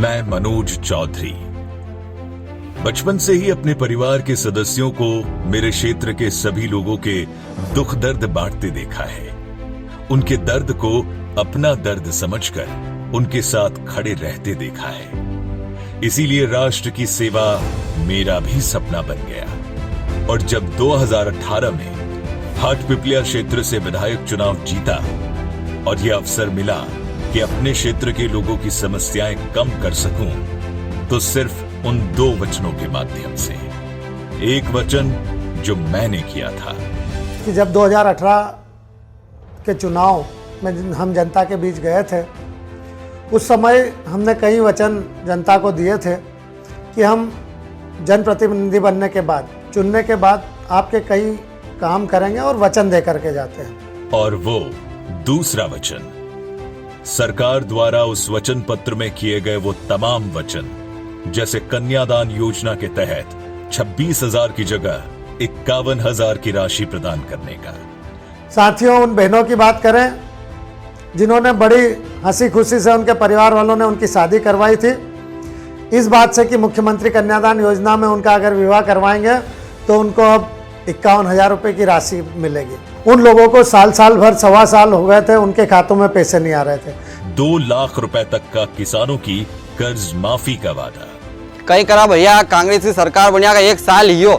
मैं मनोज चौधरी बचपन से ही अपने परिवार के सदस्यों को मेरे क्षेत्र के सभी लोगों के दुख दर्द बांटते देखा है। उनके दर्द को अपना दर्द समझकर उनके साथ खड़े रहते देखा है। इसीलिए राष्ट्र की सेवा मेरा भी सपना बन गया और जब 2018 में हाटपिपलिया क्षेत्र से विधायक चुनाव जीता और यह अवसर मिला कि अपने क्षेत्र के लोगों की समस्याएं कम कर सकूं, तो सिर्फ उन 2 वचनों के माध्यम से। एक वचन जो मैंने किया था कि जब 2018 के चुनाव में हम जनता के बीच गए थे, उस समय हमने कई वचन जनता को दिए थे कि हम जनप्रतिनिधि बनने के बाद, चुनने के बाद आपके कई काम करेंगे और वचन दे करके जाते हैं। और वो दूसरा वचन, सरकार द्वारा उस वचन पत्र में किए गए वो तमाम वचन, जैसे कन्यादान योजना के तहत 26,000 की जगह 51,000 की राशि प्रदान करने का। साथियों, उन बहनों की बात करें जिन्होंने बड़ी हंसी खुशी से उनके परिवार वालों ने उनकी शादी करवाई थी, इस बात से कि मुख्यमंत्री कन्यादान योजना में उनका अगर विवाह करवाएंगे तो उनको अब 51,000 रुपये की राशि मिलेगी। उन लोगों को साल भर, 1.25 साल हो गए थे, उनके खातों में पैसे नहीं आ रहे थे। 2 लाख रुपए तक का किसानों की कर्ज माफी का वादा। कहीं करा भैया, कांग्रेस की सरकार बनिया का 1 साल ही हो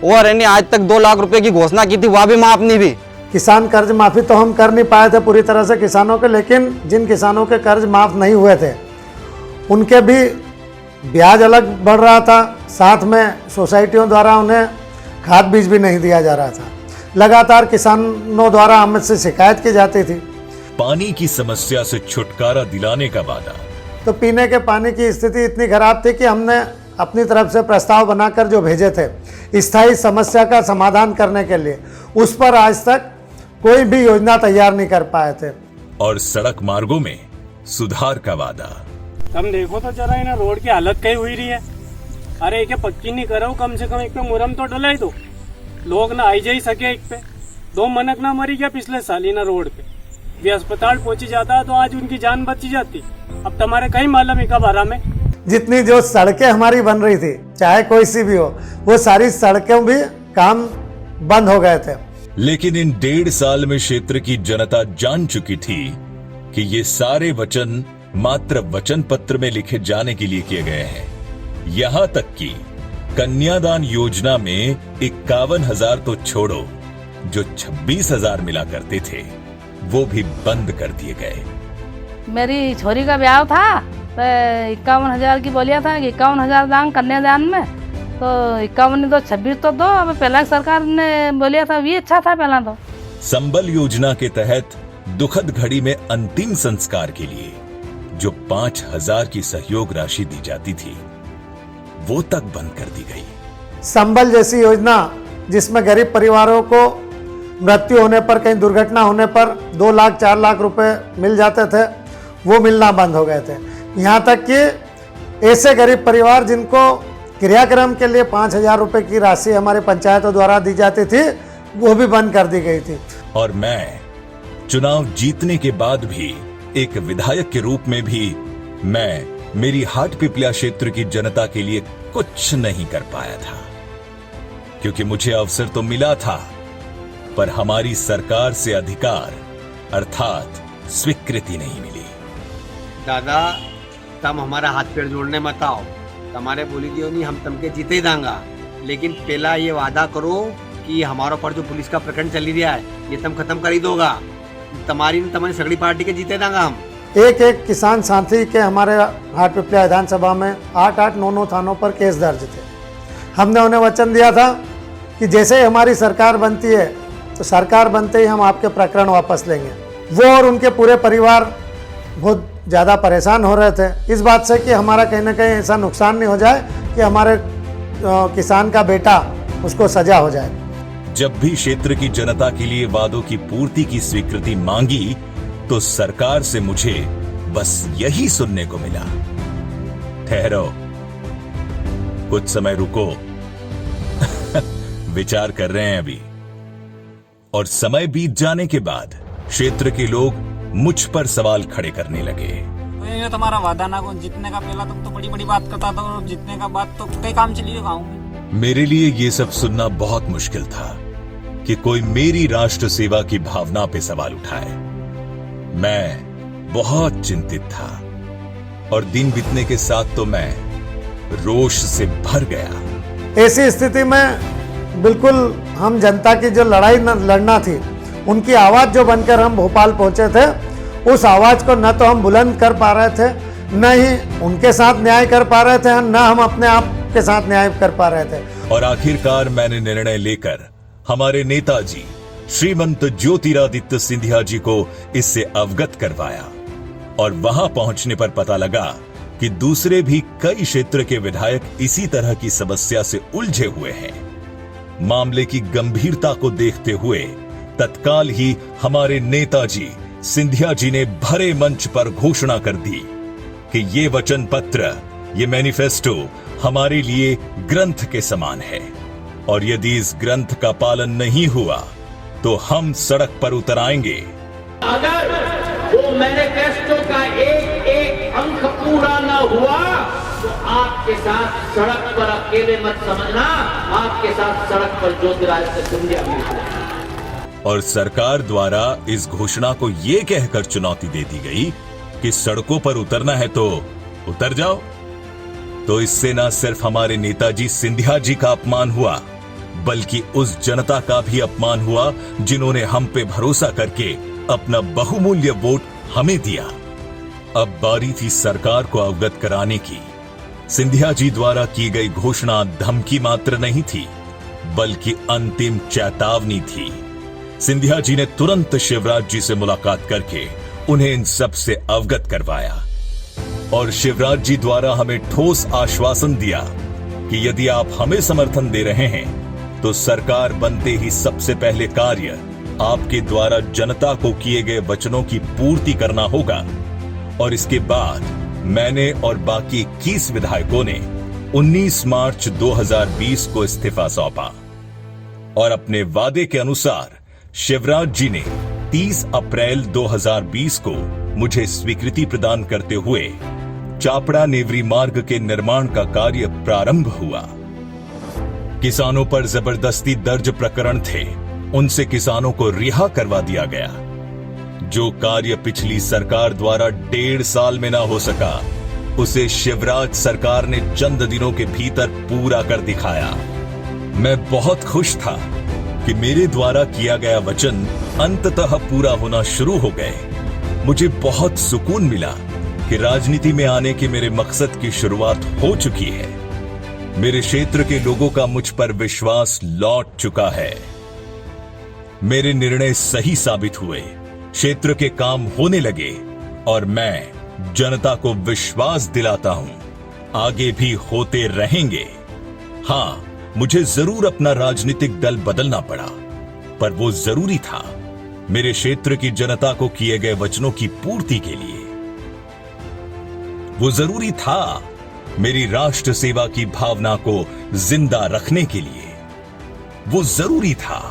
और आज तक 2 लाख रुपए की घोषणा की थी, वह भी माफ नहीं भी। किसान कर्ज माफी तो हम कर नहीं पाए थे पूरी तरह से किसानों के, लेकिन जिन किसानों के कर्ज माफ नहीं हुए थे उनके भी ब्याज अलग बढ़ रहा था, साथ में सोसाइटियों द्वारा उन्हें खाद बीज भी नहीं दिया जा रहा था। लगातार किसानों द्वारा हमसे शिकायत की जाती थी। पानी की समस्या से छुटकारा दिलाने का वादा। तो पीने के पानी की स्थिति इतनी खराब थी कि हमने अपनी तरफ से प्रस्ताव बनाकर जो भेजे थे स्थायी समस्या का समाधान करने के लिए, उस पर आज तक कोई भी योजना तैयार नहीं कर पाए थे। और सड़क मार्गों में सुधार का वादा। तुम देखो तो जरा इन रोड की हालत कहीं हुई रही है। अरे एक पक्की नहीं करो, कम से कम एक पे मुरम तो डला ही दो, लोग ना आई जा ही सके। एक पे 2 मनक ना मरी गया पिछले साल ही ना रोड पे, वे अस्पताल पहुंची जाता तो आज उनकी जान बची जाती। अब तुम्हारे कहीं मालूम है बारा में जितनी जो सड़कें हमारी बन रही थी, चाहे कोई सी भी हो, वो सारी सड़कें भी काम बंद हो गए थे। लेकिन इन 1.5 साल में क्षेत्र की जनता जान चुकी थी कि ये सारे वचन मात्र वचन पत्र में लिखे जाने के लिए किए गए हैं। यहां तक कि कन्यादान योजना में 51,000 तो छोड़ो, जो 26,000 मिला करते थे वो भी बंद कर दिए गए। मेरी छोरी का ब्याह था तो 51,000 की बोलिया था कि 51,000 दान कन्यादान में, तो 51 तो 26 तो दो। अब पहला सरकार ने बोलिया था, ये अच्छा था पहला तो। संबल योजना के तहत दुखद घड़ी में अंतिम संस्कार के लिए जो 5,000 की सहयोग राशि दी जाती थी, वो तक बंद कर दी गई। संबल जैसी योजना जिसमें गरीब परिवारों को मृत्यु होने पर, कहीं दुर्घटना होने पर 2 लाख 4 लाख रुपए मिल जाते थे, वो मिलना बंद हो गए थे। यहाँ तक कि ऐसे गरीब परिवार जिनको क्रियाक्रम के लिए 5,000 रुपए की राशि हमारे पंचायतों द्वारा दी जाती थी, वो भी बंद कर दी गई थी। और मैं चुनाव जीतने के बाद भी एक विधायक के रूप में भी मैं मेरी हाटपिपलिया क्षेत्र की जनता के लिए कुछ नहीं कर पाया था, क्योंकि मुझे अवसर तो मिला था, पर हमारी सरकार से अधिकार अर्थात स्वीकृति नहीं मिली। दादा, तम हमारा हाथ पैर जोड़ने मत आओ, तुम्हारे बोली दियो नहीं, हम तमके जीते ही दांगा, लेकिन पहला ये वादा करो कि हमारा पर जो पुलिस का प्रकरण चली रहा है ये तुम खत्म कर ही दोगा। तुम्हारी सगड़ी पार्टी के जीते दांगा हम। एक किसान साथी के हमारे हाटपिपलिया विधानसभा में 8-8, 9-9 थानों पर केस दर्ज थे। हमने उन्हें वचन दिया था कि जैसे ही हमारी सरकार बनती है तो सरकार बनते ही हम आपके प्रकरण वापस लेंगे। वो और उनके पूरे परिवार बहुत ज़्यादा परेशान हो रहे थे इस बात से कि हमारा कहीं ना कहीं ऐसा नुकसान नहीं हो जाए कि हमारे किसान का बेटा उसको सजा हो जाए। जब भी क्षेत्र की जनता के लिए वादों की पूर्ति की स्वीकृति मांगी तो सरकार से मुझे बस यही सुनने को मिला, ठहरो, कुछ समय रुको, विचार कर रहे हैं अभी। और समय बीत जाने के बाद क्षेत्र के लोग मुझ पर सवाल खड़े करने लगे। ये तुम्हारा वादा ना को जीतने का, पहला तुम तो बड़ी बड़ी बात करता था और जीतने का बात तो कई काम चलिए गाँव में। मेरे लिए ये सब सुनना बहुत मुश्किल था कि कोई मेरी राष्ट्र सेवा की भावना पे सवाल उठाए। मैं बहुत चिंतित था और दिन बीतने के साथ तो मैं रोष से भर गया। ऐसी स्थिति में बिल्कुल हम जनता की जो लड़ाई लड़ना थी, उनकी आवाज़ जो बनकर हम भोपाल पहुंचे थे, उस आवाज़ को न तो हम बुलंद कर पा रहे थे, न ही उनके साथ न्याय कर पा रहे थे, न हम अपने आप के साथ न्याय कर पा रहे थे। और आखिरकार मैंने निर्णय लेकर हमारे नेताजी श्रीमंत ज्योतिरादित्य सिंधिया जी को इससे अवगत करवाया। और वहां पहुंचने पर पता लगा कि दूसरे भी कई क्षेत्र के विधायक इसी तरह की समस्या से उलझे हुए हैं। मामले की गंभीरता को देखते हुए तत्काल ही हमारे नेताजी सिंधिया जी ने भरे मंच पर घोषणा कर दी कि ये वचन पत्र, ये मैनिफेस्टो हमारे लिए ग्रंथ के समान है और यदि इस ग्रंथ का पालन नहीं हुआ तो हम सड़क पर उतर आएंगे। अगर वो मैनिफेस्टो का एक एक अंक पूरा न हुआ तो आपके साथ सड़क पर अकेले मत समझना, आपके साथ सड़क पर ज्योतिरादित्य सिंधिया भी। और सरकार द्वारा इस घोषणा को यह कहकर चुनौती दे दी गई कि सड़कों पर उतरना है तो उतर जाओ। तो इससे न सिर्फ हमारे नेताजी सिंधिया जी का अपमान हुआ, बल्कि उस जनता का भी अपमान हुआ जिन्होंने हम पे भरोसा करके अपना बहुमूल्य वोट हमें दिया। अब बारी थी सरकार को अवगत कराने की। सिंधिया जी द्वारा की गई घोषणा धमकी मात्र नहीं थी, बल्कि अंतिम चेतावनी थी। सिंधिया जी ने तुरंत शिवराज जी से मुलाकात करके उन्हें इन सब से अवगत करवाया और शिवराज जी द्वारा हमें ठोस आश्वासन दिया कि यदि आप हमें समर्थन दे रहे हैं तो सरकार बनते ही सबसे पहले कार्य आपके द्वारा जनता को किए गए वचनों की पूर्ति करना होगा। और इसके बाद मैंने और बाकी 21 विधायकों ने 19 मार्च 2020 को इस्तीफा सौंपा और अपने वादे के अनुसार शिवराज जी ने 30 अप्रैल 2020 को मुझे स्वीकृति प्रदान करते हुए चापड़ा नेवरी मार्ग के निर्माण का कार्य प्रारंभ हुआ। किसानों पर जबरदस्ती दर्ज प्रकरण थे, उनसे किसानों को रिहा करवा दिया गया। जो कार्य पिछली सरकार द्वारा 1.5 साल में ना हो सका, उसे शिवराज सरकार ने चंद दिनों के भीतर पूरा कर दिखाया। मैं बहुत खुश था कि मेरे द्वारा किया गया वचन अंततः पूरा होना शुरू हो गए। मुझे बहुत सुकून मिला कि राजनीति में आने के मेरे मकसद की शुरुआत हो चुकी है। मेरे क्षेत्र के लोगों का मुझ पर विश्वास लौट चुका है। मेरे निर्णय सही साबित हुए, क्षेत्र के काम होने लगे और मैं जनता को विश्वास दिलाता हूं आगे भी होते रहेंगे। हां, मुझे जरूर अपना राजनीतिक दल बदलना पड़ा, पर वो जरूरी था मेरे क्षेत्र की जनता को किए गए वचनों की पूर्ति के लिए। वो जरूरी था मेरी राष्ट्र सेवा की भावना को जिंदा रखने के लिए। वो जरूरी था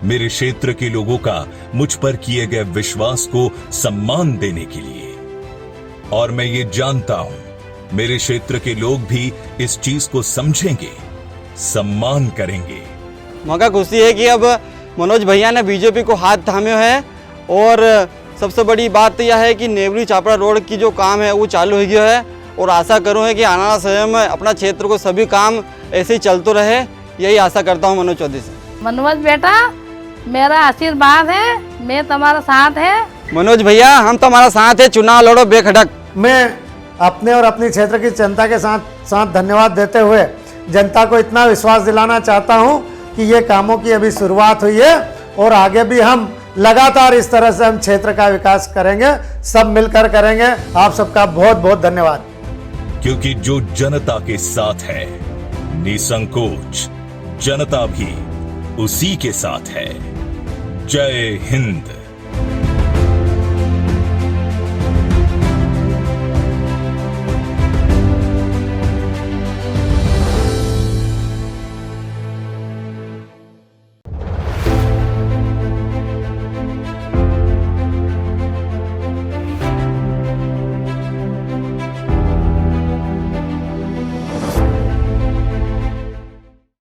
मेरे क्षेत्र के लोगों का मुझ पर किए गए विश्वास को सम्मान देने के लिए। और मैं ये जानता हूं मेरे क्षेत्र के लोग भी इस चीज को समझेंगे, सम्मान करेंगे। मौका खुशी है कि अब मनोज भैया ने बीजेपी को हाथ थामे है और सबसे बड़ी बात यह है कि नेवरी चापड़ा रोड की जो काम है वो चालू हो गया है और आशा करूँ है कि आने वाला समय में अपना क्षेत्र को सभी काम ऐसे ही चलते रहे, यही आशा करता हूँ मनोज चौधरी से। मनोज बेटा, मेरा आशीर्वाद है, मैं तुम्हारा साथ है। मनोज भैया, हम तुम्हारा साथ है, चुनाव लड़ो बेखटक। मैं अपने और अपनी क्षेत्र की जनता के साथ धन्यवाद देते हुए जनता को इतना विश्वास दिलाना चाहता हूं कि ये कामों की अभी शुरुआत हुई है और आगे भी हम लगातार इस तरह से हम क्षेत्र का विकास करेंगे, सब मिलकर करेंगे। आप सबका बहुत बहुत धन्यवाद। क्योंकि जो जनता के साथ है, निसंकोच जनता भी उसी के साथ है। जय हिंद।